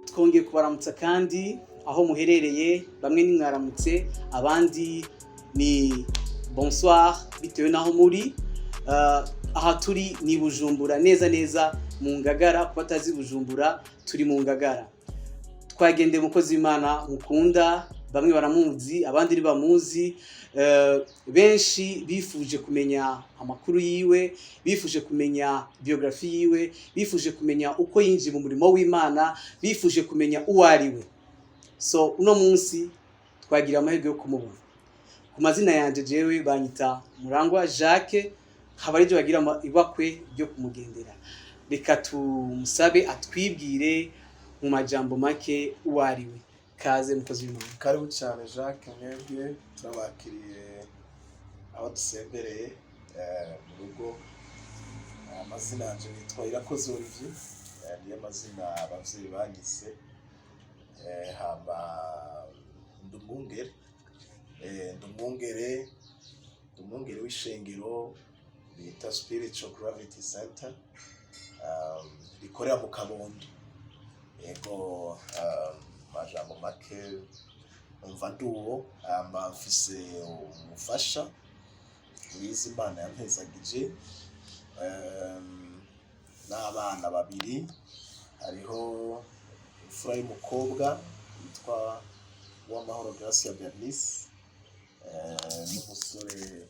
twongeye kubaramutsa kandi aho muherereye, bamwe ni mwaramutse, abandi ni bonsoir bitewe naho muri. Aha turi ni Bujumbura, neza neza mu Ngagara. Kuba atazi Bujumbura, turi mu Ngagara. Twagendeye umukozi w'Imana mukunda, bamwe baramuzi abandi ntibamuzi. Benshi bifuje kumenya amakuru yiwe, bifuje kumenya biography yiwe, bifuje kumenya uko yinjiye mu murimo w'Imana, bifuje kumenya uwo ari we. So uno munsi twagira amahirwe yo kumubona. Ku mazina yanje jewe banyita Murangwa Jacques, haba aribyo bagira ibakwe ryo kumugendera. Reka tumusabe atwibwire mu majambo make uwo ari we. Kaze mukozi w'Imana. Karibu cyane Jacques, mwebwe turabakiriye aho dusembereye mu rugo. Amazina yanje nitwa Irakoze Olivier, niyo mazina abavyeyi banyise. Hamba ndumwungere w'ishengero bita Spiritual Gravity Center, rikorera mu Kabondo. Yego, majambo make umva nduwo, mfise umufasha wize Imana yampezagije, n'abana babiri. Hariho imfura y'umukobwa yitwa Uwamahoro Gracia Bernice, n'umusore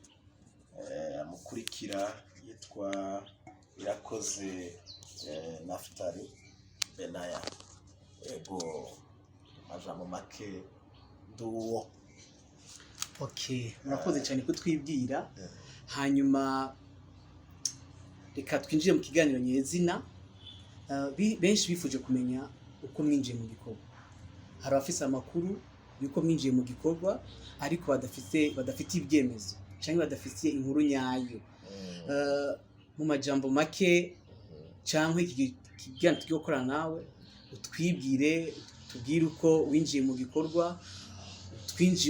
amukurikira yitwa Irakoze Naftali Benaya. Ego, majambo make nduwo. Okay, murakoze cyane kutwibwira. Hanyuma reka twinjire mu kiganiro nyezina. Benshi bifuje kumenya uko mwinjiye mu gikorwa. Hari abafise amakuru yuko mwinjiye mu gikorwa ariko badafite ibyemezo cyangwa badafite inkuru nyayo. Mu majambo make cyangwa ikiganiro tugiye gukorana nawe, utwibwire, tubwire uko winjiye mu gikorwa,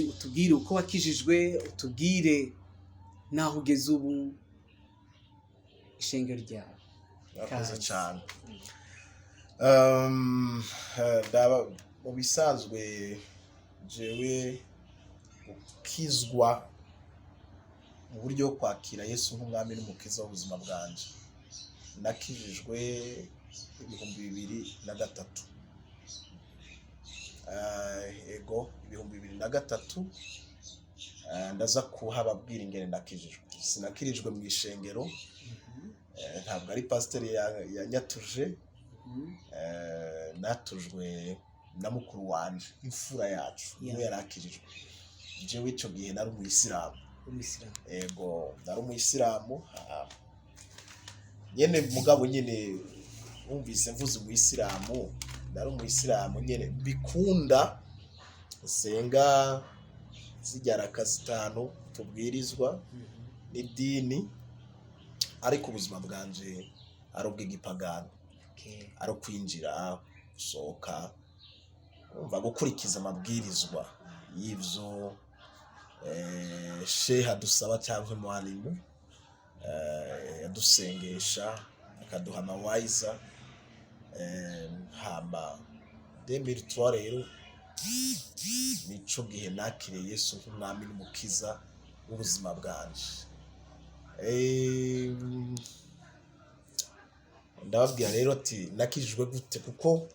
utubwire uko wakijijwe, utubwire naho ugeze ubu ishengero ryawe. Murakoze cyane. Mu bisanzwe jewe ukizwa mu buryo bwo kwakira Yesu nk'umwami n'umukiza w'ubuzima bwanje, nakijijwe 2003. Ego 2003 ndaza kuhababwira ingene nakijijwe. Sinakirijwe mu ishengero, ntabwo ari pasiteri yanyatuje, natujwe na mukuru wanje, imfura yacu niwe yarakijijwe. Jewe ico gihe nari umuyisilamu. Ego, nari umuyisilamu. Nyene mugabo nyene umvise mvuze umuyisilamu, nari umuyisilamu nyene bikunda, senga zijyaraka 5 tubwirizwa n'idini, ariko ubuzima bwanje ari ubw'igipagano. Ari kwinjira gusohoka, umva gukurikiza amabwirizwa y'ivyo sheha dusaba cyangwa mwalimu yadusengesha akaduha amawaiza. Hamba 2003 rero nico gihe nakiriye Yesu nk'umwami n'umukiza w'ubuzima bwanje. Ndababwira rero ati nakijijwe gute, kuko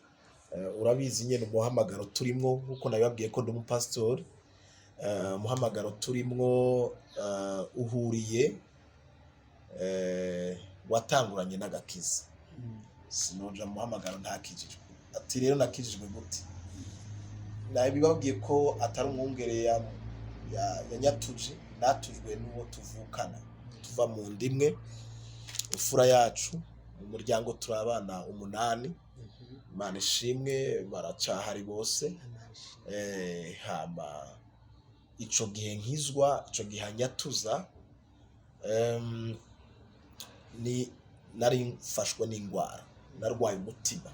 urabizi nyene umuhamagaro turimwo, nkuko nabibabwiye ko ndi umupasitori. Umuhamagaro turimwo uhuriye watanguranye n'agakiza. Sinoja muhamagaro ntakijijwe. Ati rero nakijijwe gute? Nabibabwiye ko atari umwungere yanyatuje, natujwe n'uwo tuvukana, tuva mu ndimwe, imfura yacu. Mu muryango turi abana 8. Imana ishimwe baracahari bose. Hama ico gihe nkizwa, ico gihe anyatuza, ni nari mfashwe n'ingwara, narwaye umutima.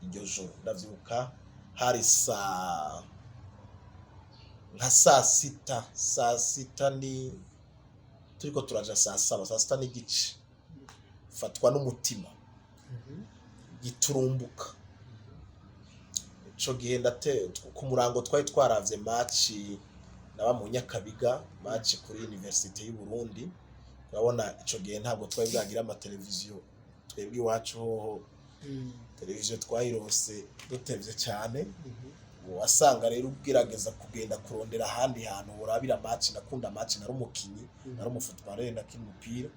Iryo joro ndavyibuka hari nka saa sita ni turiko turaja saa sita n'igice fatwa n'umutima giturumbuka ico gihe ku murango twari twaravye match naba mu Nyakabiga match kuri Université y'u Burundi urabona ico gihe ntabwo twari bwagira ama televiziyo twebwe iwacu hoho televiziyo twayirose dutevye cyane wasanga rero ubwirageza kugenda kurondera ahandi hantu urabira match nakunda match nari umukinyi nari umufootballer nakina umupira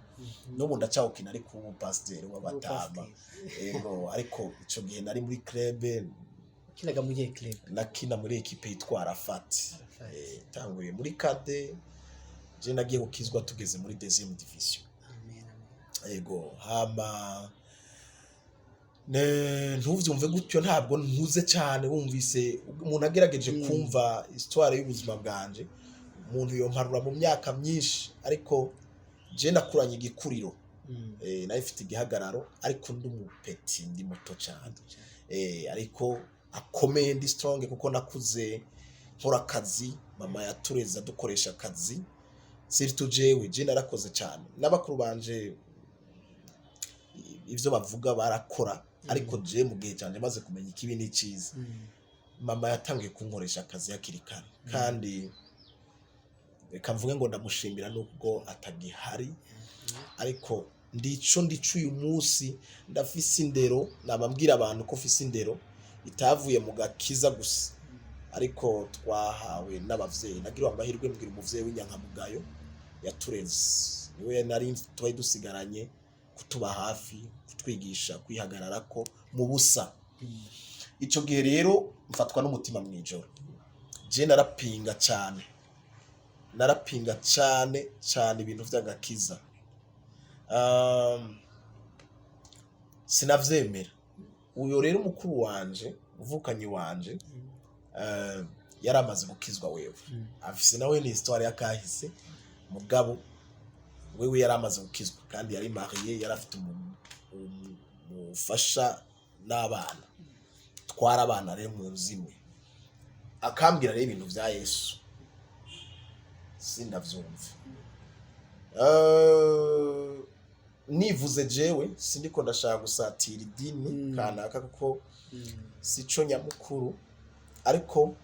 n'ubu ndacyawukina ari ku pasteur w'abatama ariko ico gihe nari muri club kinaga muri club nakina muri equipe yitwara Fat tanguye muri kade je nagiye gukizwa tugeze muri deuxième division yego hama ntuvyumve gutyo ntabwo ntuze cyane wumvise umuntu agerageje kumva histoire y'ubuzima bwanje umuntu yomparura mu myaka myinshi ariko je nakuranye igikuriro nayifite igihagararo ariko ndi umupeti ndi muto cyane ariko akomeye ndi strong kuko nakuze nkora akazi mama yatureza dukoresha akazi surtout je narakoze cyane n'abakuru banje ivyo bavuga barakora ariko je mu gihe cyanje maze kumenya ikibi n'iciza mama yatangiye kunkoresha akazi yakirikana kandi reka mvuge ngo ndamushimira nubwo atagihari ariko ndico uyu munsi ndafise indero nabambwira abantu ko fise indero itavuye mu gakiza gusa ariko twahawe n'abavyeyi nagira amahirwe mbwira umuvyeyi w'inyankamugayo yatureze niwe nari twari dusigaranye kutuba hafi kutwigisha kwihagarara ko mu busa ico gihe rero mfatwa n'umutima mwijoro je narapinga cyane ibintu vy'agakiza sinavyemera uyo rero mukuru wanje uvukanyi wanje yaramaze gukizwa wewe afise nawe ni histoire yakahise mugabo wewe yaramaze gukizwa kandi yari marié yarafite umufasha n'abana twara abana rero mu zimwe akambwira rero ibintu vya Yesu sindavyumva nivuze jewe sindiko ndashaka gusatira idini kanaka kuko sico nyamukuru ariko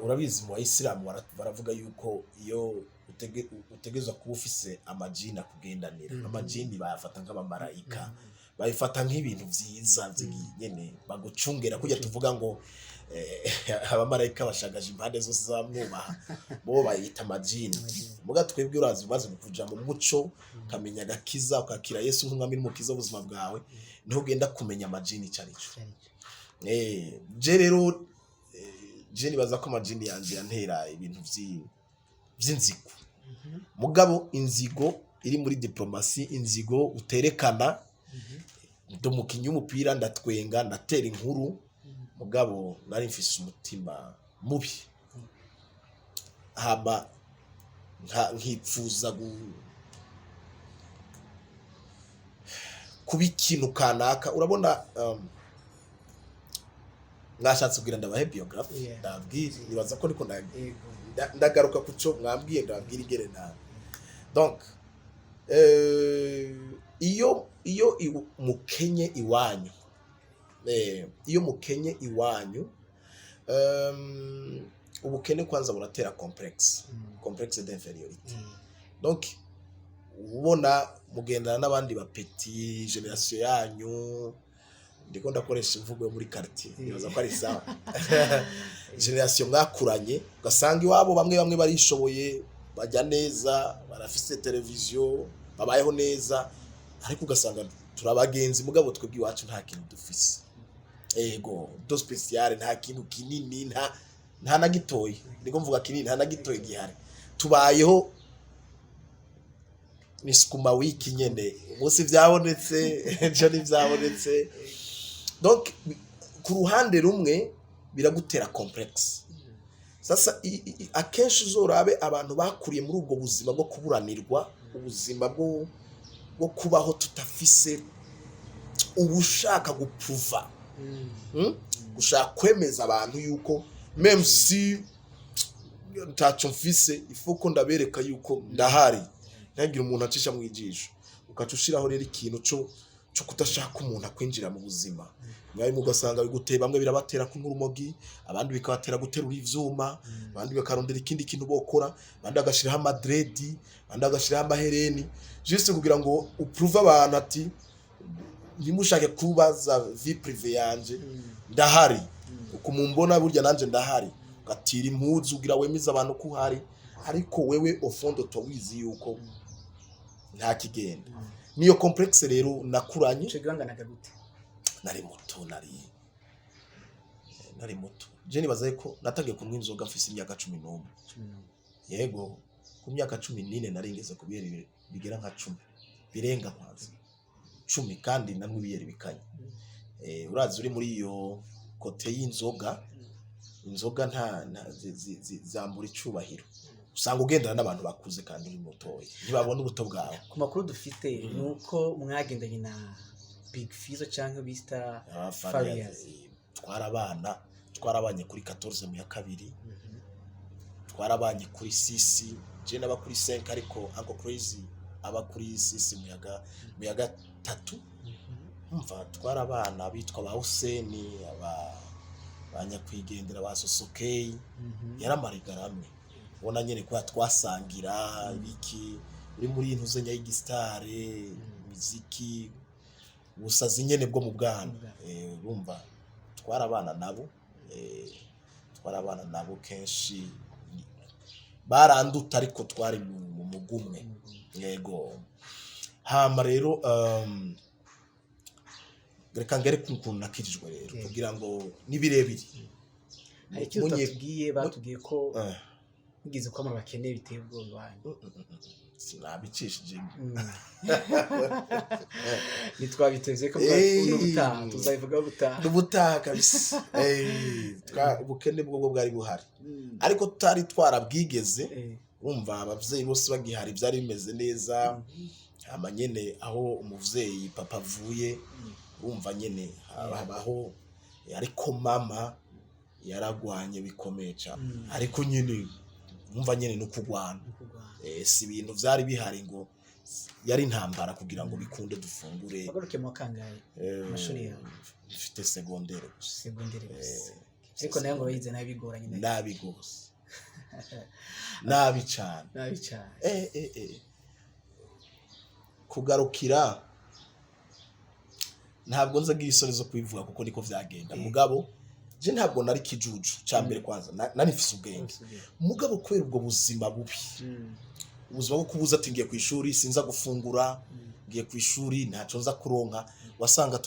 urabizi mu Islam baravuga yuko iyo utegezwa kuba ufise amajini akugendanira amajini bayafata nk'abamarayika bayifata nk'ibintu vyiza nyene bagucungera kujya tuvuga ngo abamarayika bashagaje impande zose zamwubaha bo bayita amajini muga twebwe urazi umaze kuja mu muco kamenya gakiza ukakira Yesu nk'umwami n'umukiza ubuzima bwawe niho ugenda kumenya amajini cyarico je rero je nibaza ko amajini yanje yantera ibintu vy'inzigo mugabo inzigo iri muri diplomasi inzigo uterekana ndumukinyi w'umupira ndatwenga ndatera inkuru mugabo nari mfise umutima mubi haba nkipfuza kuba ikintu kanaka urabona mwashatse kugira ndabahe biography ndabwira nibaza ko niko ndagaruka kuco mwambwiye ndabwira igere nawe donc iyo mukenye iwanyu ubukene kwanza buratera complexe d'infériorité donc ubona mugendana n'abandi bapeti generation yanyu ndiko ndakoresha imvugo yo muri quartier nibaza ko ari sawa generation mwakuranye ugasanga iwabo bamwe barishoboye bajya neza barafise televiziyo babayeho neza ariko ugasanga turabagenzi mugabo twebwe iwacu nta kintu dufise ego do special nta kintu kinini nta na gitoyi ndiko mvuga kinini nta na gitoyi gihari tubayeho ni skuma wiki nyene umunsi vyabonetse ejo ntivyabonetse donc ku ruhande rumwe biragutera complexe sasa akenshi uzorabe abantu bakuriye muri ubwo buzima bwo kuburanirwa ubuzima bwo kubaho tutafise ubushaka gupruva gushaka kwemeza abantu yuko même si ntaco mfise ifuko ndabereka yuko ndahari ntagira umuntu acisha mu ijisho ukaca ushiraho rero ikintu cyo kudashaka umuntu akwinjira mu buzima mwaye mugasanga biguteye bamwe birabatera ku nk'urumogi abandi bikabatera guterura ivyuma abandi bakarondera ikindi kintu bokora abandi bagashiraho amadredi abandi bagashiraho amahereni juste kugira ngo uprove abantu ati ntimushake kubaza vie privé yanje ndahari ukumumbona burya nanje ndahari gatira impuzu ugira wemiza abantu ko uhari ariko wewe ofondo towizi yuko nta kigenda niyo complexe rero nakuranye ceganganaga gute nari muto je nibazaye ko natangiye kunywa inzoga mfise imyaka 11 yego ku myaka 14 naringeze kubera bigera nka 10 birenga kwanza 10 kandi nanwe ibiyeri bikanye urazi uri muri iyo kote y'inzoga inzoga nta zambura icubahiro usanga ugendana n'abantu bakuze kandi uri mutoya ntibabona ubuto bwawe ku makuru dufite nuko mwagendanye na Big Fizzo cyangwa Mr Farious twarabanye kuri 14 mu ya kabiri twarabanye kuri 6 je naba kuri 5 ariko Uncle Crazy aba kuri 6 mu ya gatatu umva twarabana bitwa ba Huseni banyakwigendera ba Sosokey yaramarigaramwe ubona nyene kwa twasangira ibiki uri muri intuze nya y'igistare muziki ubusazi nyene bwo mu bwana urumva twarabana nabo kenshi baranduta ariko twari mu mugumwe yego hama rero reka ngere kuntu nakirijwe rero kugira ngo nibirebire hari icyo tutubwiye batubwiye ko ngize ko bakeneye biteye ubwoba wanyu sinabicishije nitwabiteze ko n'ubutaha tuzabivuga ubutaha kabisa ubukene bwo bwari buhari ariko tutari twarabwigeze urumva abavyeyi bose bagihari byari bimeze neza amanyene aho umuvyeyi papa avuye urumva nyene habaho ariko mama yaragwanye bikomeye cyane ariko nyene umva nyene no kugwana si ibintu byari bihari ngo yari intambara kugira ngo bikunde dufungure bagaruke mu kangaye amashuri yawe mfite secondaire ariko nayo ngo bayize nabigoranye nabi gose nabi cyane kugarukira ntabwo nzagira isoni zo kubivuga kuko niko vyagenda mugabo je ntabwo nari kijuju cyambere kwanza nari mfise ubwenge mugabo kwera ubwo buzima bubi ubuzima bwo kubuza ati ngiye ku ishuri sinza gufungura ngiye ku ishuri ntaco nza kuronka wasanga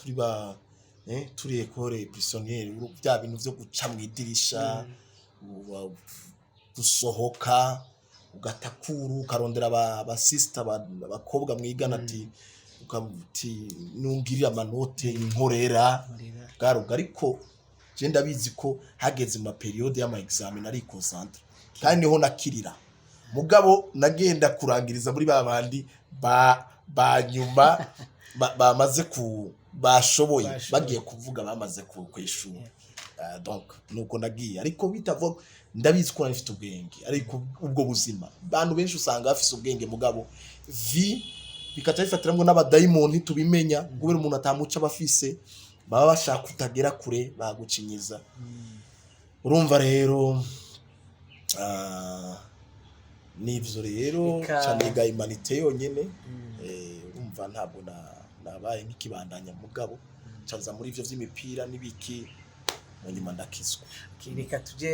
turi école prisonnière bya bintu byo guca mu idirisha gusohoka ugatakuru ukarondera aba sister abakobwa mwigana ati ukamuti nungirira amanote inkorera garuga ariko je ndabizi ko hageze mu periode y'ama examen ari concentre kandi niho nakirira mugabo nagenda kurangiriza muri babandi banyuma bamaze bashoboye bagiye kuvuga bamaze kwishura donc nuko nagiye ariko bitavuga ndabizi ko nafite ubwenge ariko ubwo buzima bantu benshi usanga bafise ubwenge mugabo bikaca bifatiramwe n'abadayimoni tubimenya kubera umuntu atamuca bafise baba bashaka kutagera kure bagucinyiza urumva rero nivyo rero cyaniga humanité yonyene urumva ntabwo nabaye nk'ikibandanya mugabo cyaza muri ivyo vy'imipira nibiki nyuma ndakizwa reka tuje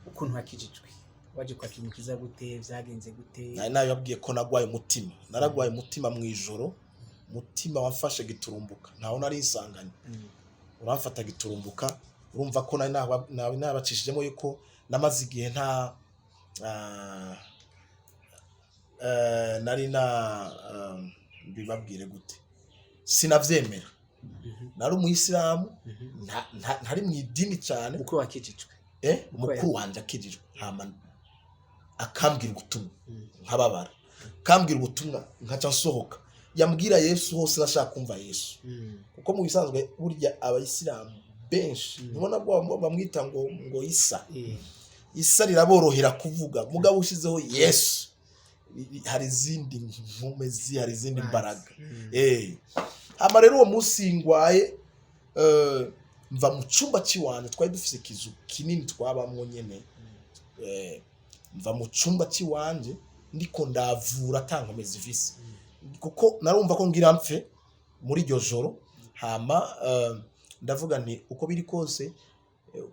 ukuntu hakijijwe waje kwakimikiza gute vyagenze gute nayo yabwiye ko nagwaye umutima naragwaye umutima mu ijoro mutima wamfashe giturumbuka ntaho nari insanganye uramfata giturumbuka urumva ko nawe nabacishijemo yuko namaze igihe nta nari bibabwire gute sinavyemera nari umuyisilamu ntari mu idini cyane uko wakijijwe umukuru wanje akijijwe hama akambwira ubutumwa nkababara kambwira ubutumwa nkaca nsohoka yambwira Yesu hose nashaka kumva Yesu kuko mu bisanzwe burya abayisilamu benshi nibona bwo bamwita ngo Isa isa riraborohera kuvuga mugabo ushizeho Yesu hari izindi nkomezi hari izindi mbaraga hama rero uwo munsi ngwaye mva mu cyumba cy'iwanje twari dufise ikizu kinini twabamwo nyene mva mu cyumba cy'iwanje ndiko ndavura atankomeza ivise kuko narumva ko ngira mpfe muri iryo joro hama ndavuga nti uko biri kose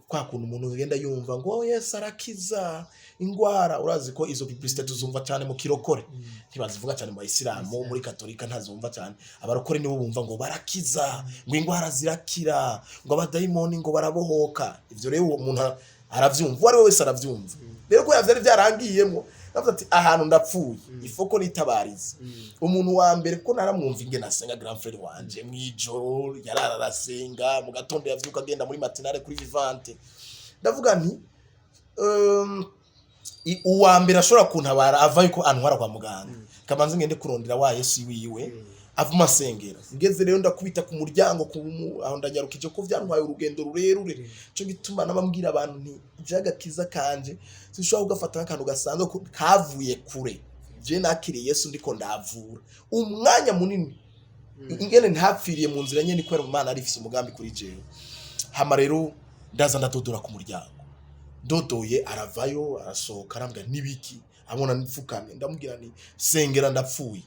kwa kuntu umuntu agenda yumva ngo Yesu arakiza ingwara urazi ko izo publicité tuzumva cyane mu kirokore ntibazivuga cyane mu Isilamu muri Katolika ntazumva cyane abarokore nibo bumva ngo barakiza ngo ingwara zirakira ngo abadayimoni ngo barabohoka ivyo rero umuntu aravyumva ari wese aravyumva rero ko yavyari byarangiyemo navuze ati ahantu ndapfuye ifoko nitabariza umuntu wa mbere ko naramwumva ingene asenga grand frère wanje mwijoro yararasenga mu gatondo yavyuka agenda muri matinale kuri Vivante ndavuga nti uwa mbere ashobora kuntabara ava yuko antwara kwa muganga kamanze ngende kurondera wa Yesu wiwe avuma asengera ngeze rero ndakubita ku muryango aho ndanyarukije ko vyantwaye urugendo rurerure cyo gituma nabambwira abantu nti jagakiza kanje sishobora kugafata akantu gasanzwe kavuye kure je nakiriye Yesu ndiko ndavura umwanya munini ingene ntapfiriye mu nzira nyene kwera Imana ari ifise umugambi kuri jewe hama rero ndaza ndadodora ku muryango dodoye aravayo arasohoka arambwa nibiki abona nipfukamye ndamubwira ni sengera ndapfuye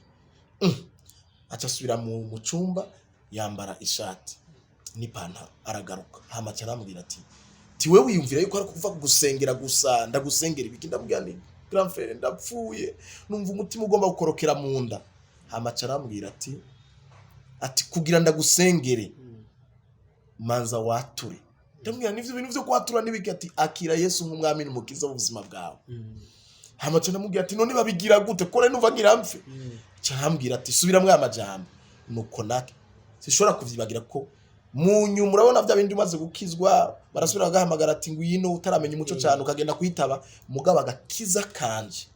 aca asubira mu cyumba yambara ishati n'ipantaro aragaruka hama cyarambwira ati tiwe wiyumvira yuko ari kuva gusengera gusa ndagusengera ibiki ndamubwira ni grand frère ndapfuye numva umutima ugomba gukorokera mu nda hama cyarambwira ati kugira ndagusengere manza wature ndamubwira nivyo bintu byo kwatura nibiki ati akira Yesu nk'umwami n'umukiza w'ubuzima bwawe hama cyarambwira ati none babigira gute kore numva ngira mpfe cyambwira ati subiramwe amajambo nuko nake sishobora kuvyibagira ko munyu murabona bya bindi umaze gukizwa barasubira bagahamagara ati ngwino utaramenya umuco cyane ukagenda kwitaba mugabo agakiza kanje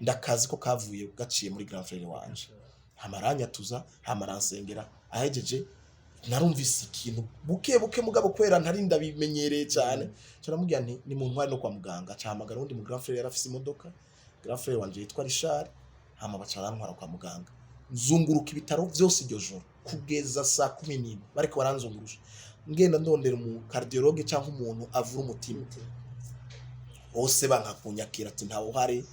ndakazi ko kavuye gaciye muri grand frère wanje hamaranya tuza hamaransengera ahejeje narumvise ikintu buke mugabo kwera ntarinda bimenyereye cyane cyaramubwira nti ni mu ntwari no kwa muganga cyahamagara undi mu grand frère yarafise imodoka grand frère wanje yitwa Richard hama bacarantwara kwa muganga nzunguruka ibitaro byose iryo joro kugeza saa 11 bariko baranzungurusha ngenda ndondera mu cardiologue cyangwa umuntu avura umutima bose bankakunyakira ati ntawo hari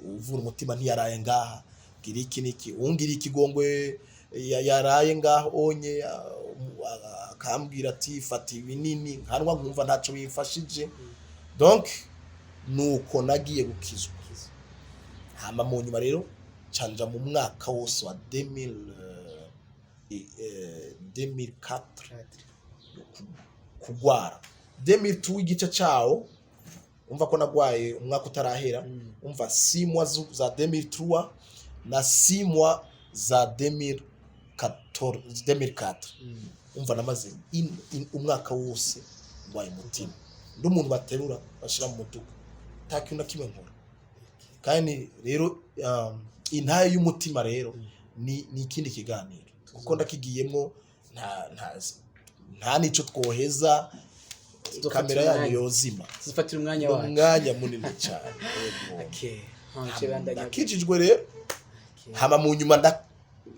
uvura umutima ntiyaraye ngaha gira iki niki ungira ikigongwe yaraye ngaho onye akambwira ati fata ibinini nkanwa nkumva ntaco bimfashije donc nuko nagiye gukizwa hama mu nyuma rero canja mu mwaka wose wa 2004 kugwara 2002 igice cawo umva ko nagwaye umwaka utarahera umva 6 mois za 2003 na 6 mois za 2004 umva namaze umwaka wose ngwaye mutima ndo umuntu baterura bashira mu mutuka takintu nakimwe nkora kandi rero intaye y'umutima rero ni ikindi kiganiro kuko ndakigiyemo nta nico twoheza kamera yanyu yozima zifatira umwanya wacu umwanya munini cyane okay nakijijwe rero hama mu nyuma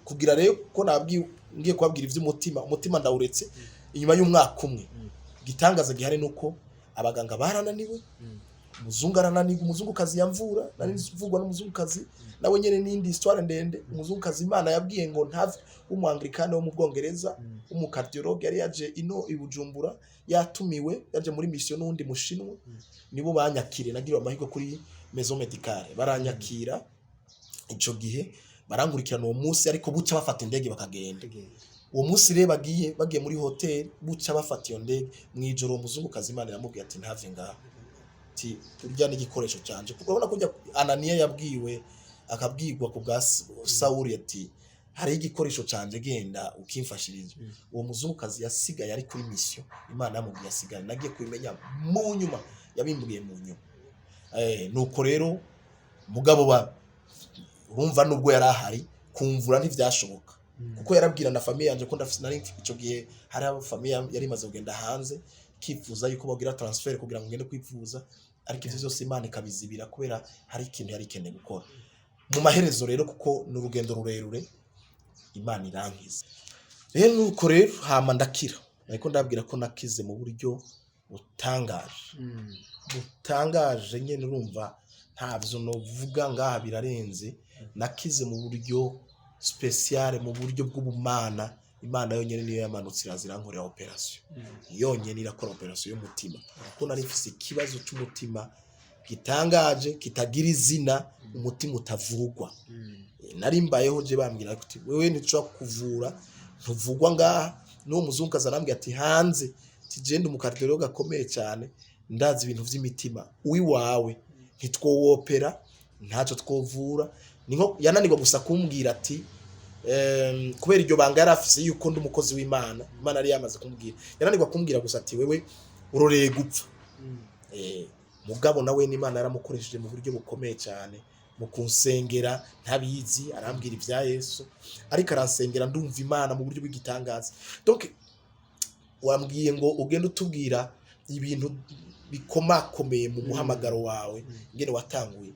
kugira rero ko ngiye kubabwira ivy'umutima umutima ndawuretse inyuma y'umwaka umwe gitangaza gihari nuko abaganga barananiwe umuzungu arananiwe umuzungukazi yamvura nari mvugwa n'umuzungukazi nawe nyene n'indi histoire ndende umuzungukazi Imana yabwiye ngo ntave umwanglikane wo mu Bwongereza umukardiologue yari yaje ino ibujumbura yatumiwe yaje muri mission n'undi mushinwa nibo banyakire nagira amahirwe kuri maison médicale baranyakira ico gihe barangurikirana uwo munsi ariko buca bafata indege bakagenda uwo munsi rero bagiye muri hotel buca bafata iyo ndege mwijoro umuzungukazi Imana yamubwiye ati ntave ngaha ati urya n'igikoresho cyanje kuko urabona kujya Ananiya yabwiwe akabwirwa ku bwa Sawuli ati hari igikoresho cyanje genda ukimfashiriza uwo muzungukazi yasigaye ari kuri mission Imana yamubwiye yasigara nagiye kubimenya mu nyuma yabimbwiye mu nyuma nuko rero mugabo urumva nubwo yarahari kumvura ntivyashoboka kuko yarabwira na famille yanje ko ndafise nari ico gihe hari aba famille yari imaze kugenda hanze kifuza yuko bagira transfer kugira ngo ngende kwifuza ariko ivyo vyose Imana ikabizibira kubera hari ikintu yari ikeneye gukora mu maherezo rero kuko n'urugendo rurerure Imana irankiza rero nuko rero hama ndakira ariko ndabwira ko nakize mu buryo butangaje nyene urumva ntavyo novuga ngaha birarenze nakize mu buryo special mu buryo bw'ubumana Imana yonyene niyo yamanutse irazirankorera operation yonyene irakora operation y'umutima kuko nari mfise ikibazo cy'umutima gitangaje kitagira izina umutima utavugwa nari mbayeho je bambwira kuti wewe nico kuvura ntuvugwa ngaha no muzungu azarambye ati hanze tijende mu cardiologue gakomeye cyane ndazi ibintu vy'imitima uwi wawe ntitwowopera ntaco twovura ninko yananirwa gusa kumbwira ati kubera iryo banga yarafise yuko ndi umukozi w'Imana Imana ari yamaze kumbwira yananirwa kumbwira gusa ati wewe uroreye gupfa mugabo nawe n'Imana yaramukoresheje mu buryo bukomeye cyane mu kunsengera ntabizi arambwira ivya Yesu ariko aransengera ndumva Imana mu buryo bw'igitangaza donc wambwiye ngo ugende utubwira ibintu bikomakomeye mu muhamagaro wawe ngene watanguye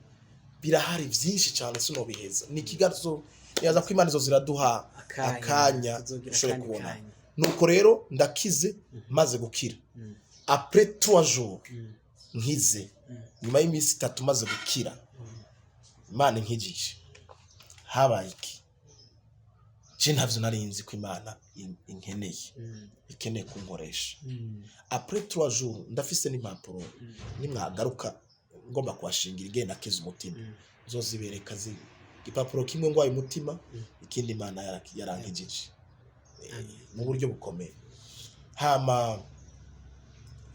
birahari byinshi cyane sino biheza ni kigazo yaza ko Imana zo ziraduha akanya ushobora kubona nuko rero ndakize maze gukira après 3 jours nkize nyuma y'iminsi 3 maze gukira Imana inkijije habaye iki je ntavyo narinzi ko Imana ikeneye kunkoresha après 3 jours ndafise n'impapuro nimwagaruka ngomba kwashingira igenda kiza umutima zozibereka igipapuro kimwe ngwaye umutima ikindi Imana yarankijije mu buryo bukomeye hama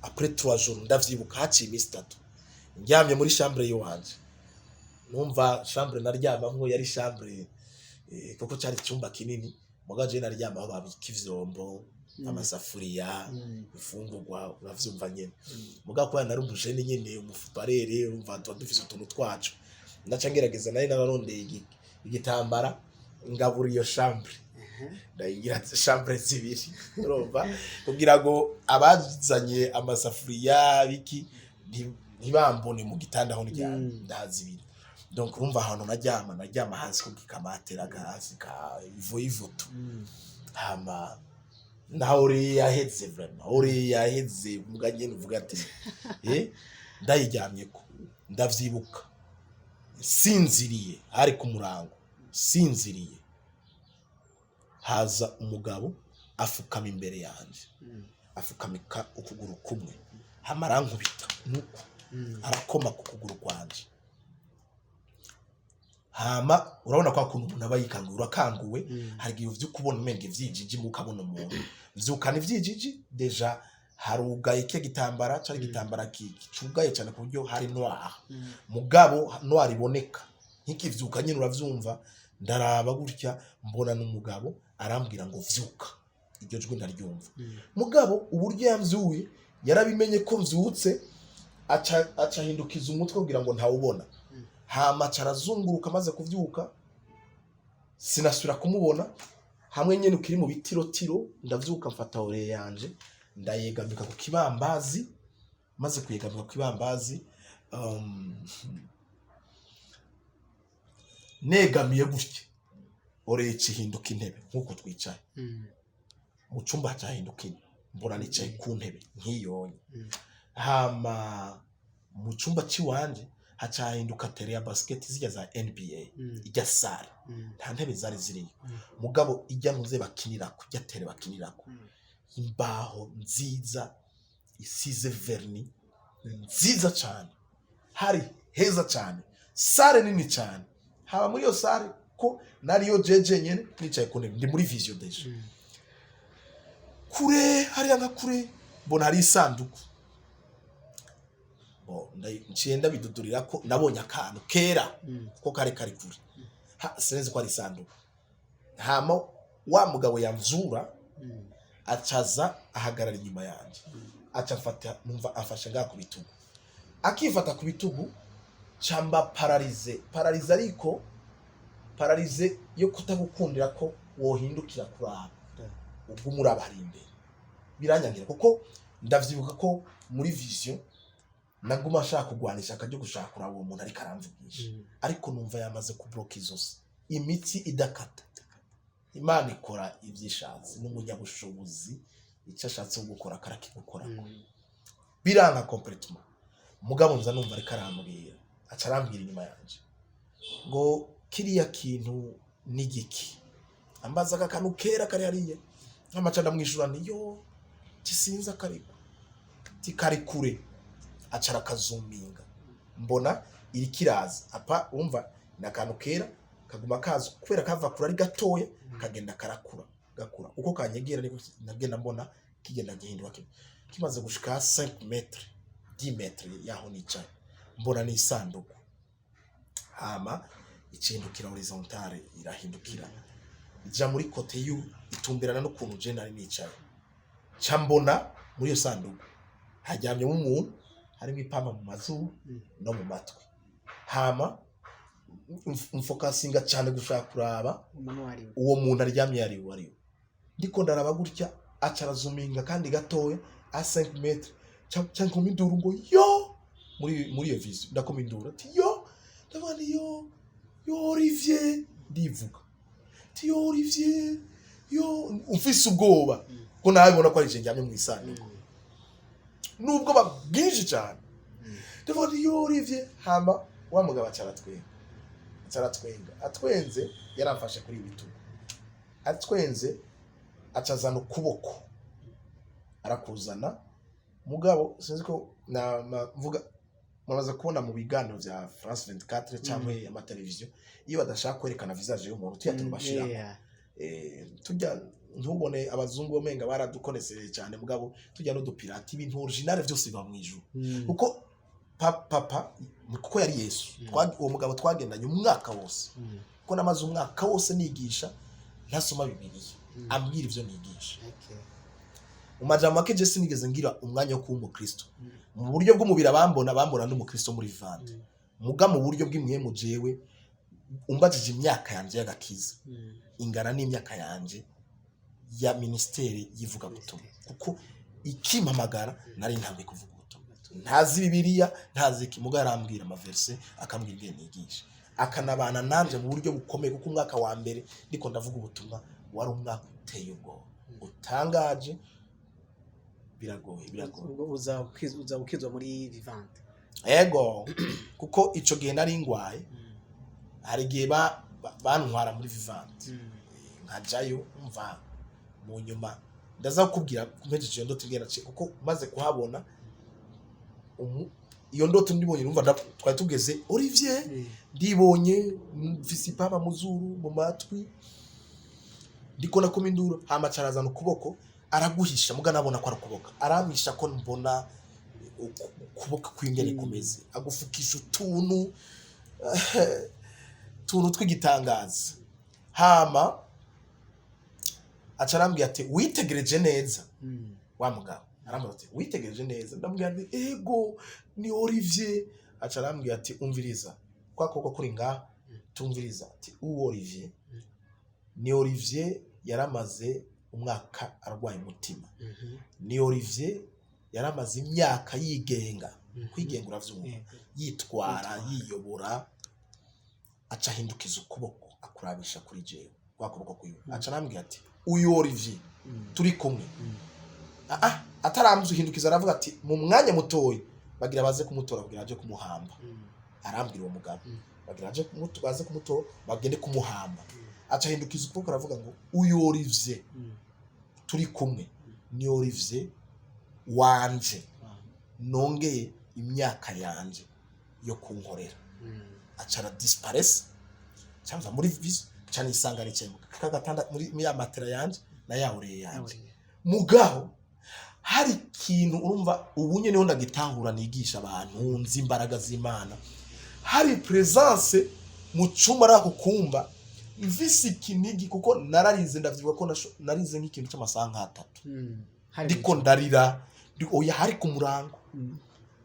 après 3 jours ndavyibuka haciye iminsi 3 njyamye muri chambre yiwanje numva chambre naryamamwo yari chambre kuko cyari cyumba kinini mugaje naryama aho babika ivyombo amasafuriya ifungurwa uravyumva nyene muga ko narumuje nyene umufuparere urumva dufise utuntu twacu ndaca ngerageza nari nararondeye igitambara ngabura iyo chambre ndayigira chambre zibiri urumva kugira ngo abazanye amasafuriya biki ntibambone mu gitanda aho ndazibira donc urumva ahantu naryama hasi ku gikamatera hasi ka ivutu hama nauri yaheze vraiment uri yaheze muganye uvuga ati ndayiryamye ko ndavyibuka sinziriye ari ku murango sinziriye haza umugabo afukama imbere yanje afukamika ukuguru kumwe hamarankubita nuko arakoma ku kuguru kwanje hama urabona kwa kuntu umuntu abayikangura akanguwe hari gihe uvyo kubona umenge vyijiji mukabona umuntu vyukana ivyijiji deja harugaye ke gitambara cyari gitambara kicugaye cyane ku buryo hari noir mugabo noir iboneka nkikivyuka nyine uravyumva ndaraba gutya mbona n'umugabo arambwira ngo vyuka iryo jwi ndaryumva mugabo uburyo yamvyuye yarabimenye ko mvyutse aca hindukiza umutwe kugira ngo ntawubona hama carazunguruka maze kuvyuka sinasubira kumubona hamwe nyene ukiri mu bitirotiro ndavyuka mfata ore yanje ndayegamika ku kibambazi maze kuyegamika ku kibambazi negamiye gutya ore cihinduka intebe nkuko twicaye mu cumba cyahinduka mbona nicaye ku ntebe nkiyonye hama mu cumba ciwanje hacahinduka tere ya basket zijya za NBA ijya sare nta ntebe zari ziriyo mugabo ijya ntuze bakinira kujya tere bakinira ko imbaho nziza isize verni nziza cyane hari heza cyane sare nini cyane haba muri yo sare ko nariyo jeje nyene nicaye ku ntebe ndi muri vision deje kure hari anga kure mbona hari isanduku ncienda bidudurira ko nabonye akantu kera ko kare kare kure senze ko ari isanduku hama wa mugabo yamzura acaza ahagarara inyuma yanje acafata numva afashe ngako bitugu akifata ku bitugu chamba paralize ariko paralize yo kutagukundira ko wohindukira kuraba ubwo murabari imbere biranyangira kuko ndavyibuka ko muri vision naguma ashaka kugwanisha akajya gushaka kuraba uwo muntu ariko aramvugisha ariko numva yamaze kubloka izosi imitsi idakata. Imana ikora ibyishatse n'umunyabushobozi icyo ashatse gukora karakigukora biranga complètement. Mugabo nza numva ariko arambwira acarambwira inyuma yanje ngo kiriya kintu nigiki, ambaza akantu kera kari hariye nk'amaca ndamwishura niyo kisinza kariko tikari kure acara kazuminga mbona iri kiraza apa umva nakantu kera kaguma kazo kubera kava kure ari gatoya kagenda karakura gakura uko kanyegera niko nagenda mbona kigenda gihindura kimaze gushika 5 metre 10 metre yaho nicaye mbona ni isanduku hama icindukira horizontale irahindukira ija muri kote yu itumbirana no kuntu je nari nicaye cyambona muri iyo sanduku hajyamye umuntu harimo ipamba mu mazuru no mu matwi hama mfokasinga cyane gushaka kuraba uwo muntu aryamye yari wari ndiko ndaraba gutya acarazuminga kandi gatoya a 5 metre cyangwa minduru ngo yo muri iyo vision ndakomindura ati yo ndabani yo Olivier ndivuga ati yo Olivier yo ufise ubwoba ko nabibona ko ari je njyamye mu isanduku nubwo babwije cyane ndabani yo Olivier hama wa mugabo acaratwenga atwenze yaramfashe kuri ibitugu atwenze acazana ukuboko arakuzana mugabo sinzi ko mvuga mwabaza kubona mu biganiro bya France 24 cyangwa ya televiziyo iyo badashaka kwerekana visage y'umuntu tuyatuma bashira tujya ntubone abazungu bomenga baradukoneseye cyane mugabo tujya no dupirate ibintu original byose biba mu ijuru kuko papa kuko yari Yesu uwo mugabo twagendanye umwaka wose kuko namaze umwaka wose nigisha ntasoma Bibiliya ambwira ivyo nigisha umajambo make je sinigeze ngira umwanya wo kuba umukristo mu buryo bw'umubiri bambona n'umukristo muri vivante muga mu buryo bw'imwemo jewe umbajije imyaka yanje y'agakiza ingana n'imyaka yanje ya ministeri yivuga butumwa kuko ikimpamagara nari ntabwe kuvuga ubutumwa ntazi Bibiliya ntazi ikimuga yarambwira amaverse akambwira ingene nigisha akanabana nanje mu buryo bukomeye kuko umwaka wa mbere ndiko ndavuga ubutumwa wari umwaka uteye ubwo utangaje biragoye uza ukizwa muri vivante ego kuko ico gihe nari ngwaye hari gihe bantwara muri vivante nkajayo umva mu nyuma ndaza kukubwira kumpejeje ndoto ngera kuko maze kuhabona iyo ndoto ndibonye numva twari tugeze Olivier ndibonye mfise ipamba muzuru mu matwi ndiko nakomindura hama carazana ukuboko araguhisha muga nabona ko arakuboka aramisha ko mbona kuboka kwingene kumeze agufukisha tuntu twigitangaza hama acarambye ati witegereje neza wa mugabo arambye ati witegereje neza ndambwira nti ego ni Olivier acarambye ati umviriza kwa koko kuri nga tumviriza ati Olivier ni Olivier yaramaze umwaka arwaye umutima ni Olivier yaramaze imyaka yigenga kwigenga uravyumva yitwara yiyobora aca hindukiza ukuboko akurabisha kuri jewe wakuboko kwiwe aca nambwira ati uyu Olivier turi kumwe atarambuze hindukiza aravuga ati mu mwanya mutoyi bagira baze kumutora bagira aje kumuhamba arambwira uwo mugabo bagira aje baze kumutora bagende kumuhamba aca hindukiza ukuboko aravuga ngo uyu Olivier turi kumwe ni Olivier wanje nongeye imyaka yanje yo kunkorera acara disparesse cyangwa muri vision cyane isangane cyembuka kagatanda muri ya matera yanje na yaure yanje mugaho hari kintu urumva ubunye niho ndagitahura nigisha abantu nzi imbaraga z'Imana hari presence mu cuma rako kumba mvisi kinigi kuko nararize ndavyibuka ko narize nk'ikintu cy'amasaha 3 ndiko ndarira oya hari ku murango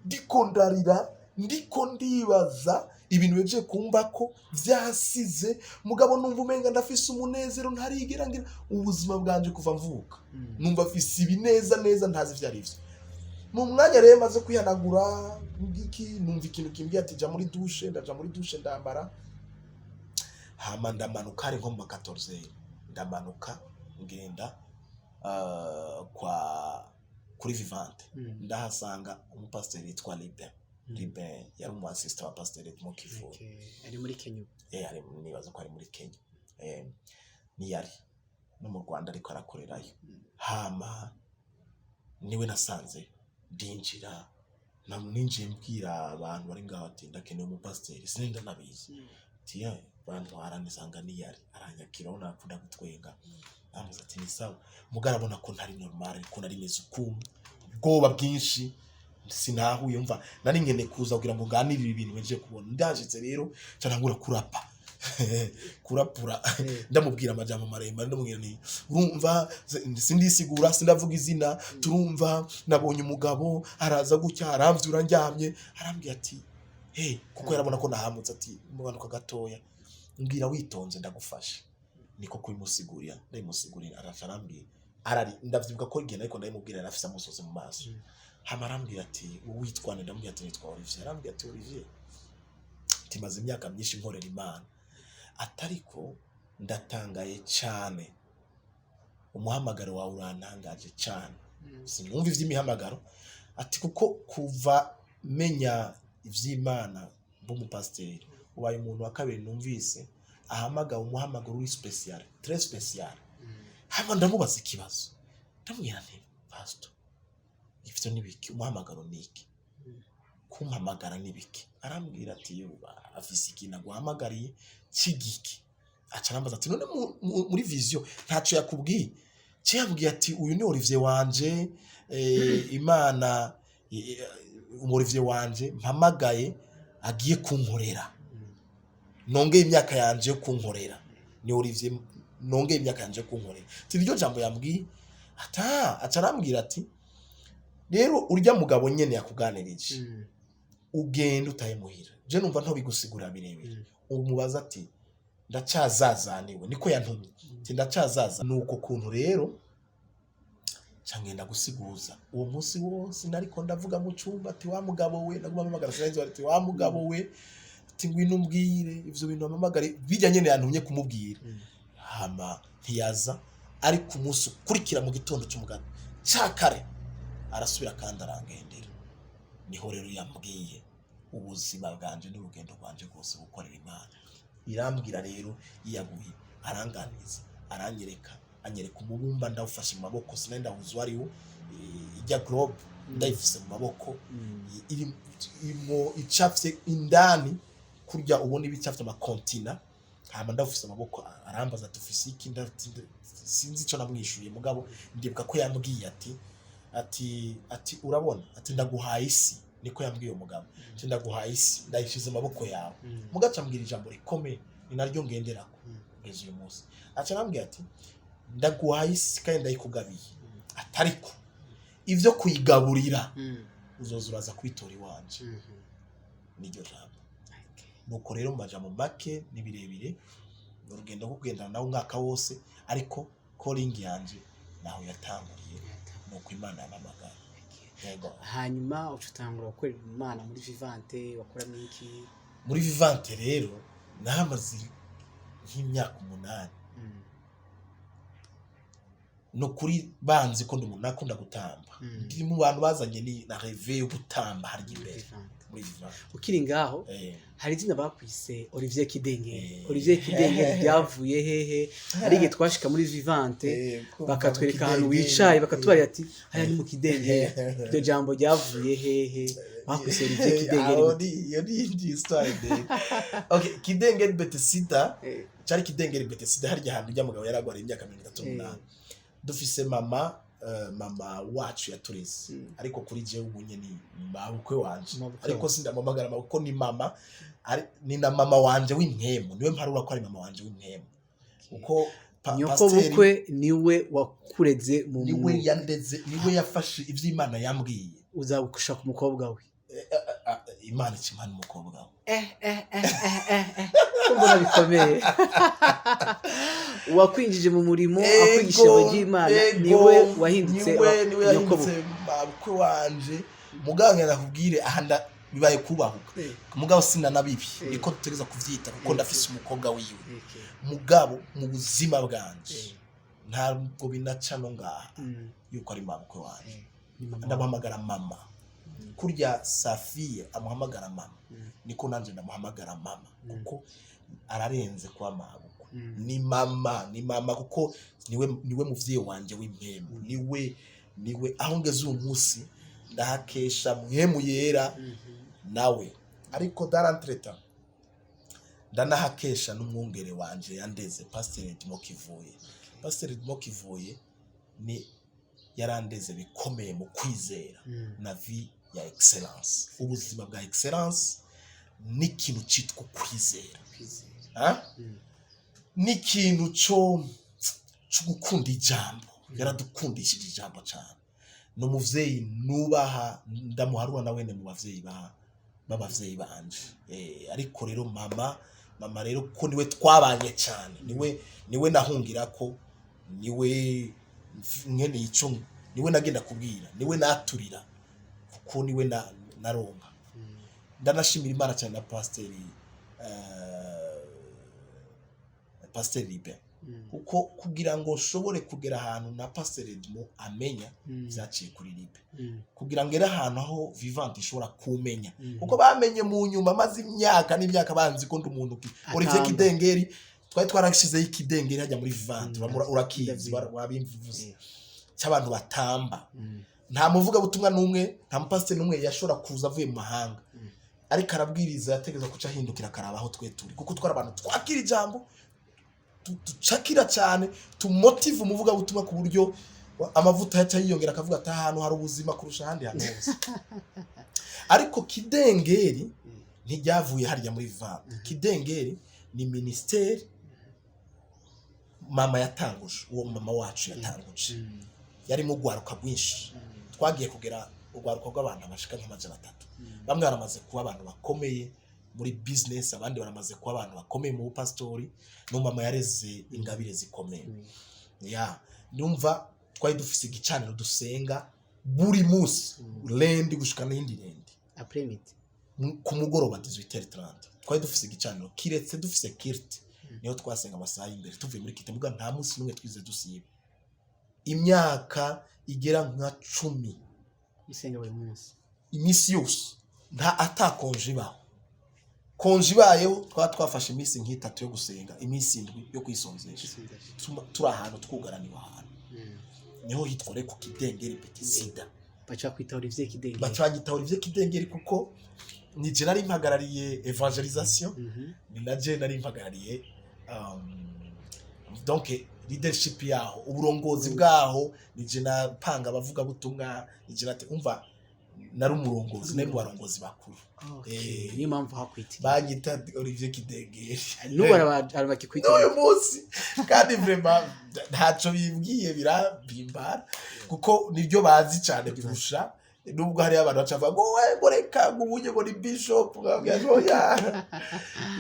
ndiko ndarira ndiko ndibaza ibintu beje kumva ko vyasize mugabo numva umenga ndafise umunezero ntarigera ngira ubuzima bwanje kuva mvuka numva afise ibineza neza ntazi vyari ivyo mu mwanya rero maze kwihanagura ngiki numva ikintu kimbwiye ati jya muri douche, ndaja muri douche ndambara hama ndamanuka ari nko mu 14 ndamanuka ngenda kuri Vivante ndahasanga umupasiteri yitwa Liben yari umu assistant wa pasiteri mu Kivu ari muri Kenya ari nibaza ko ari muri Kenya ni yari no mu Rwanda ariko arakorerayo hama niwe nasanze ndinjira ninjiye mbwira abantu bari ngaho ati ndakeneye umupasiteri sinenda nabizi tiya bantu aranisanga ni yari aranyakira aho nakunda gutwenga amuza ati ni sawa mugarabona ko ntari normal ko nari meze ukuntu ubwoba bwinshi sinahuye mva nari ngene kuza kugira ngo ganirire ibintu meje kubona ndashitse rero cyangura kurapura ndamubwira amajambo maremare ndamubwira ni urumva sindisigura sindavuga izina turumva nabonye umugabo araza gutya aramvyura njyamye arambwira ati hey kuko yarabona ko nahamutse ati mubanuka gatoya mbwira witonze ndagufasha niko kubimusigurira ndayimusigurira arambwira ndavyibuka ko igenda ariko ndayimubwira arafisa amusoze mu maso hamarambwira ati witwane ndamubwira ati nitwa Olivier arambwira ati Olivier timaze imyaka myinshi nkorera Imana atariko ndatangaye cyane umuhamagaro wawe urantangaje cyane sinumva ivy'imihamagaro ati kuko kuva menya ivy'Imana b'umupasiteri ubaye umuntu wa kabiri numvise ahamagara umuhamagaro uri special très special hama ndamubaza ikibazo ndamubwira nti pastor ivyo nibiki umuhamagaro niki kumpamagara nibiki arambwira ati yuba afise ikintu aguhamagariye kigiki acarambaza ati none muri vision ntaco yakubwiye cyambwiye ati uyu ni Olivier wanje Imana Olivier wanje mpamagaye agiye kunkorera nongeye imyaka yanje yo kunkorera ni Olivier nongeye imyaka yanje kunkorera tiryo jambo yambwiye acarambwira ati rero urya mugabo nyene yakuganirije ugenda utayimuhira je numva nto bigusigura birebire umubaza ati ndacyazazaniwe niko yantumye ati ndacyazaza nuko kuntu rero cyangenda gusiguza uwo munsi wose nariko ndavuga mu cyumba ati wa mugabo we naguma mpamagara sinzi ati wa mugabo we ati ngwino umbwire ivyo bintu mpamagare bijya nyene yantumye kumubwira hama ntiyaza ari ku munsi ukurikira mu gitondo cy'umugabo cyakare arasubira kandi arangendera niho rero yambwiye ubuzima bwanje n'urugendo rwanje rwose gukorera Imana irambwira rero yiyaguye aranganiza anyereka umubumba ndawufashe mu maboko sinenda huzwa ariwo ijya globe ndayifise mu maboko irimo icafye indani kurya ubone ibicafye ama continent hama ndawufise mu maboko arambaza tufise iki sinzi ico namwishuye mugabo ndibuka ko yambwiye ati urabona ati ndaguhaye isi niko yambwiye umugabo ati ndaguhaye isi ndayishize amaboko yawe mugaca mbwira ijambo rikomeye ni naryo ngenderako ngeze uyu munsi aca nambwiye ati ndaguhaye isi kandi ndayikugabiye atariko ivyo kuyigaburira uzoza uraza kwitora iwanje niryo jambo nuko rero mu majambo make ni birebire urugendo rwo kugendana nawe umwaka wose ariko calling yanje naho yatanguriye nuko Imana yamamagara yego hanyuma ucutangura gukorera Imana muri Vivante wakora n'iki muri Vivante rero nahamaze nk'imyaka 8 no kuri banzi ko ndumuntu nakunda gutamba ndi mu bantu bazanye ni na rêve yo gutamba hari imbere muri Vivante ukiri ngaho hari izina bakwise Olivier Kidengeri Olivier Kidengeri byavuye hehe ari igihe twashika muri Vivante bakatwereka ahantu wicaye bakatubarira ati haya ni mu Kidengeri iryo jambo ryavuye hehe bakwise Olivier Kidengeri yo ni histoire de okay Kidengeri Betesida cyari Kidengeri Betesida hari ahantu ujya mugabo yaragwara imyaka 38 dufise mama wacu yatureze ariko kuri je ubunye ni mabukwe wanje ariko sindamamagara kuko ni mama ni na mama wanje w'impemu niwe mparura ko ari mama wanje w'impemu uko nyoko bukwe niwe wakureze mu niwe yandeze niwe yafashe ivy'Imana yambwiye uzagukusha ku mukobwa we Imana kimana umukobwa mbona bikomeye wakwinjije mu murimo akwigishije ry'Imana niwe wahindutse niwe yahindutse mabukwe wanje muganga nakubwire ahanda bibaye kubahuka mugabo sina nabibi niko dutegeza kuvyita kuko ndafise umukobwa wiwe mugabo mu buzima bwanje ntabwo binaca no ngaha yuko ari mabukwe wanje ndamuhamagara mama kurya Safiya amuhamagara mama niko nanje ndamuhamagara mama kuko ararenze kwa mabukwe ni mama kuko niwe muvyeyi wanje w'impemu niwe aho ngeze uyu munsi ndahakesha mwemu yera nawe ariko darantreta ndanahakesha n'umwungere wanje yandeze Pasteur Edmond Kivuye. Pasteur Edmond Kivuye ni yarandeze bikomeye mu kwizera na vie ya excellence. Ubuzima bwa excellence ni ikintu cyitwa kwizera. Ni ikintu cyo gukunda ijambo. Yaradukundishije ijambo cyane. No muvyeyi nubaha ndamuharura na wene mu bavyeyi b'abavyeyi banje. Ariko rero mama rero ko niwe twabanye cyane. Niwe nahungira ko niwe nkene ico niwe nagenda kubwira niwe naturira kuko niwe naronga ndanashimira Imana cyane na Pasteur Libe kuko kugira ngo shobore kugera ahantu na Pasteur Edmond amenya byaciye kuri Libe kugira ngo era ahantu aho Vivant ishobora kumenya kuko bamenye mu nyuma maze imyaka n'imyaka banzi ko ndumuntu Olivier Kidengeri twari twarashizeho ikidengeri hajya muri Vivant urakizi wabimvuze cy'abantu batamba nta muvuga butumwa numwe nta mupasiteri numwe yashobora kuza avuye mu mahanga ariko arabwiriza yategeza kuca hindukira karabaho twe turi kuko twara abantu twakira ijambo tucakira cyane tumotive umuvuga butumwa ku buryo amavuta yaca yiyongera akavuga ati ahantu hari ubuzima kurusha ahandi hantu hose ariko kidengeri ntijyavuye harya muri Vivant kidengeri ni ministeri mama yatanguje uwo mama wacu yatanguje yari mu gwaruka rwinshi twagiye kugera ugwaruka rw'abantu bashika nk'amajana 3 bamwe baramaze kuba abantu bakomeye muri business abandi baramaze kuba abantu bakomeye mu pastori no mama yareze ingabire zikomeye ndumva twari dufise igicaniro dusenga buri munsi lendi gushika n'indi lendi après midi ku mugoroba 18h30 twari dufise igicaniro kiretse dufise kirti niyo twasenga amasaha imbere tuvuye muri kite muga nta munsi numwe twize dusiba imyaka igera nka 10 isenga buri munsi imisi yose nta atakonje baho konje bayeho twafashe imisi nk'itatu yo gusenga imisi indwi yo kwisonzesha turi ahantu twugaraniwe ahantu niho hitwore ku kidengeri Petisida bacha kwita Olivier Kidengeri bacagita Olivier Kidengeri kuko ni je nari mpagarariye evangelisation ni naje nari mpagarariye donc leadership yaho uburongozi bwaho nije napanga abavuga butumwa nije nate umva nari umurongozi nari barongozi bakuru ni mpamvu hakwita banyita Olivier Kidengeri nuko arabakikwita uyu munsi kandi vraiment ntaco bibwiye birabimbara kuko niryo bazi cyane kurusha nubwo hari abantu bacavuga ngo we reka ngubunye ngo ni bishop ngabya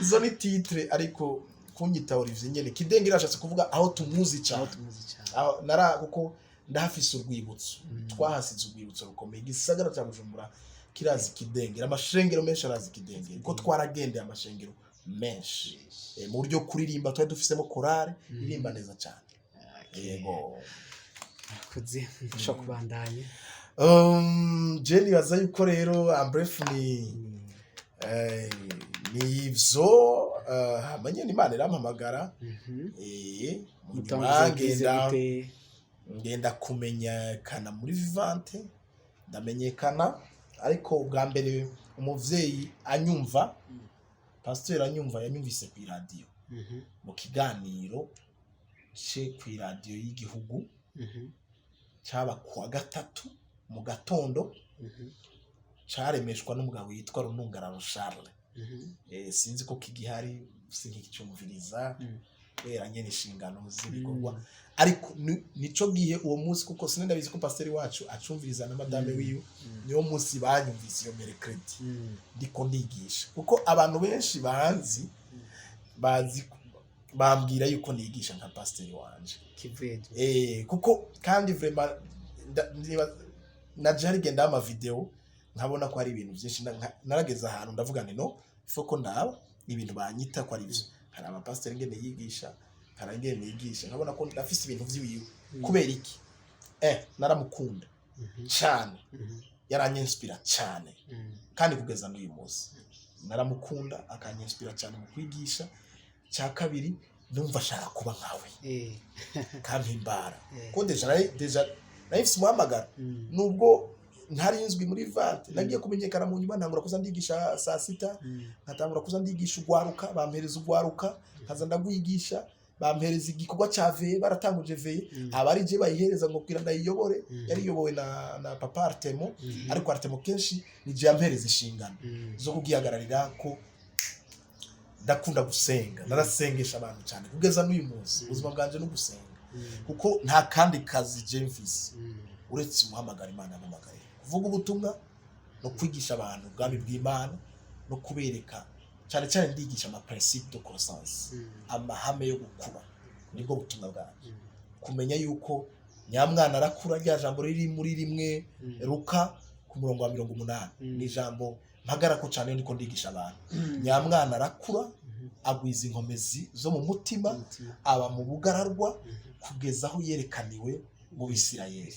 izo ni titre ariko kunyita Olivier nyene Kidengeri ashatse kuvuga aho tumuzi cyane nara kuko ndafise urwibutso twahasize urwibutso rukomeye gisagara cya Bujumbura kirazi Kidengeri amashengero menshi arazi Kidengeri ko twaragendeye amashengero menshi mu buryo kuririmba twari dufisemo chorale irimba neza cyane yego kuzi sho kubandanya Jenny baza yuko rero ambref ni ivyo hamanye n'Imana irampamagara ngenda kumenyekana muri Vivant ndamenyekana ariko ubwa mbere umuvyeyi anyumva pasteur anyumva yanyumvise ku radio mu kiganiro cye ku radio y'igihugu cyaba kuwa gatatu mu gatondo caremeshwa n'umugabo yitwa Runungara Charles sinzi ko kigihari sinkicyumviriza era nyene inshingano z'ibikorwa ariko nico gihe uwo munsi kuko sinendabizi ko pasteur wacu acumviriza na madame wiwe niyo munsi banyumvise iyo mercredi ndiko ndigisha kuko abantu benshi bazi bambwira yuko nigisha nka pasteur wanje Kivuye kuko kandi vraiment naje hari genda ama video nkabona ko hari ibintu byinshi narageza ahantu ndavuga nti no ifoko ndaba ibintu banyita ko ari byo hari abapasiteri ngene yigisha karangene yigisha nkabona ko ndafise ibintu by'iwiwe kubera iki naramukunda cyane yaranyenspira cyane kandi kugeza n'uyu munsi naramukunda akanyenspira cyane mu kwigisha cya kabiri numva shaka kuba nkawe kampimbara ko deja nahise muhamagara nubwo ntari nzwi muri vante nagiye kumenyekana mu nyuma ntangura kuza ndigisha saa 6 nkatangura kuza ndigisha ugwaruka bampereza ugwaruka nkaza ndagwigisha bampereza igikorwa cya veye baratanguje veye abari je bayihereza ngo kwira ndayiyobore yari yobowe na papa Artemo ariko Artemo kenshi ni je yampereza inshingano zo kugihagararira ko ndakunda gusenga narasengesha abantu cyane kugeza n'uyu munsi ubuzima bwanje no gusenga kuko nta kandi kazi je mfise uretse muhamagara Imana n'amagare kuvuga ubutumwa no kwigisha abantu ubwami bw'Imana no kubereka cyane cyane ndigisha ama principe de croissance amahame yo gukura nibwo butumwa bwanje kumenya yuko nyamwana arakura rya jambo riri muri rimwe Luka ku murongo wa 180 ni jambo mpagara ko cyane niko ndigisha abantu nyamwana arakura agwiza inkomezi zo mu mutima aba mu bugararwa kugeza aho yerekaniwe mu Bisirayeli.